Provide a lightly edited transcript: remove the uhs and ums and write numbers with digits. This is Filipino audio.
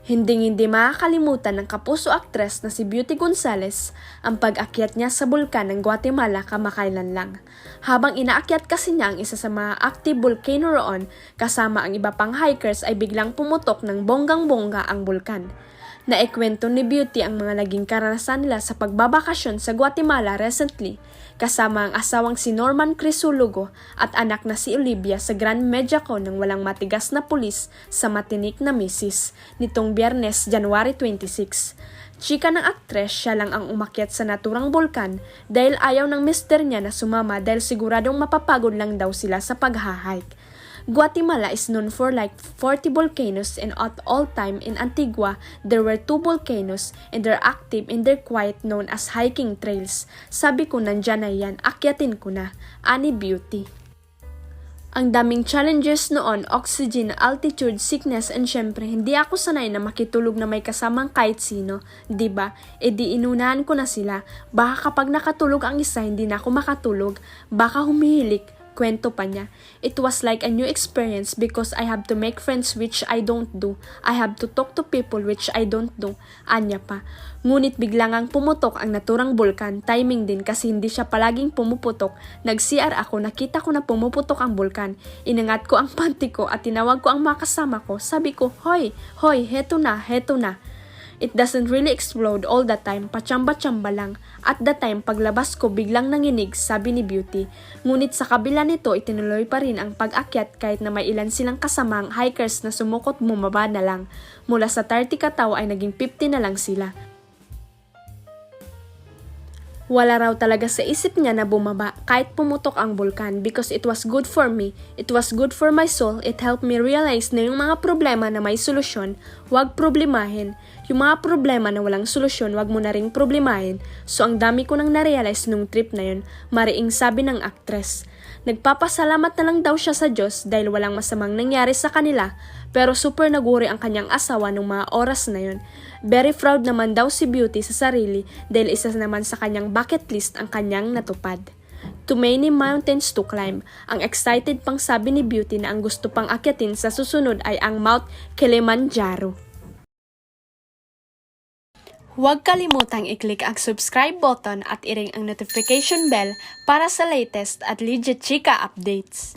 Hindi makakalimutan ng kapuso aktres na si Beauty Gonzales ang pag-akyat niya sa bulkan ng Guatemala kamakailan lang. Habang inaakyat kasi niya ang isa sa mga active volcano roon kasama ang iba pang hikers ay biglang pumutok ng bonggang-bongga ang bulkan. Naikwento ni Beauty ang mga naging karanasan nila sa pagbabakasyon sa Guatemala recently kasama ang asawang si Norman Crisologo at anak na si Olivia sa Grand Mediaco nang walang matigas na pulis sa matinik na misis nitong Biyernes, January 26. Chika ng aktres, siya lang ang umakyat sa naturang bulkan dahil ayaw ng mister niya na sumama dahil siguradong mapapagod lang daw sila sa pag-hike. Guatemala is known for like 40 volcanoes and at all time in Antigua, there were 2 volcanoes and they're active and they're quiet known as hiking trails. Sabi ko nandyan na yan, akyatin ko na. Ani Beauty. Ang daming challenges noon, oxygen, altitude, sickness, and syempre, hindi ako sanay na makitulog na may kasamang kahit sino. Diba? E di inunahan ko na sila. Baka kapag nakatulog ang isa, hindi na ako makatulog. Baka humihilik. Kwento pa niya. It was like a new experience because I have to make friends which I don't do. I have to talk to people which I don't do. Anya pa. Ngunit biglang ang pumutok ang naturang bulkan. Timing din kasi hindi siya palaging pumuputok. Nag-CR ako, nakita ko na pumuputok ang bulkan. Inangat ko ang panty ko at tinawag ko ang mga kasama ko. Sabi ko, hoy, heto na, heto na. It doesn't really explode all the time, pachamba-chamba lang. At the time, paglabas ko biglang nanginig, sabi ni Beauty. Ngunit sa kabila nito, itinuloy pa rin ang pag-akyat kahit na may ilan silang kasamang hikers na sumukot bumaba na lang. Mula sa 30 katao ay naging 50 na lang sila. Wala raw talaga sa isip niya na bumaba kahit pumutok ang bulkan because it was good for me, it was good for my soul, it helped me realize na yung mga problema na may solusyon, huwag problemahin. Yung mga problema na walang solusyon, huwag mo na ring problemahin. So ang dami ko nang narealize nung trip na yun, mariing sabi ng aktres. Nagpapasalamat na lang daw siya sa Diyos dahil walang masamang nangyari sa kanila pero super naguri ang kanyang asawa nung mga oras na yun. Very proud naman daw si Beauty sa sarili dahil isa naman sa kanyang bucket list ang kanyang natupad. Too many mountains to climb. Ang excited pang sabi ni Beauty na ang gusto pang akyatin sa susunod ay ang Mount Kilimanjaro. Huwag kalimutang i-click ang subscribe button at i-ring ang notification bell para sa latest at legit chika updates.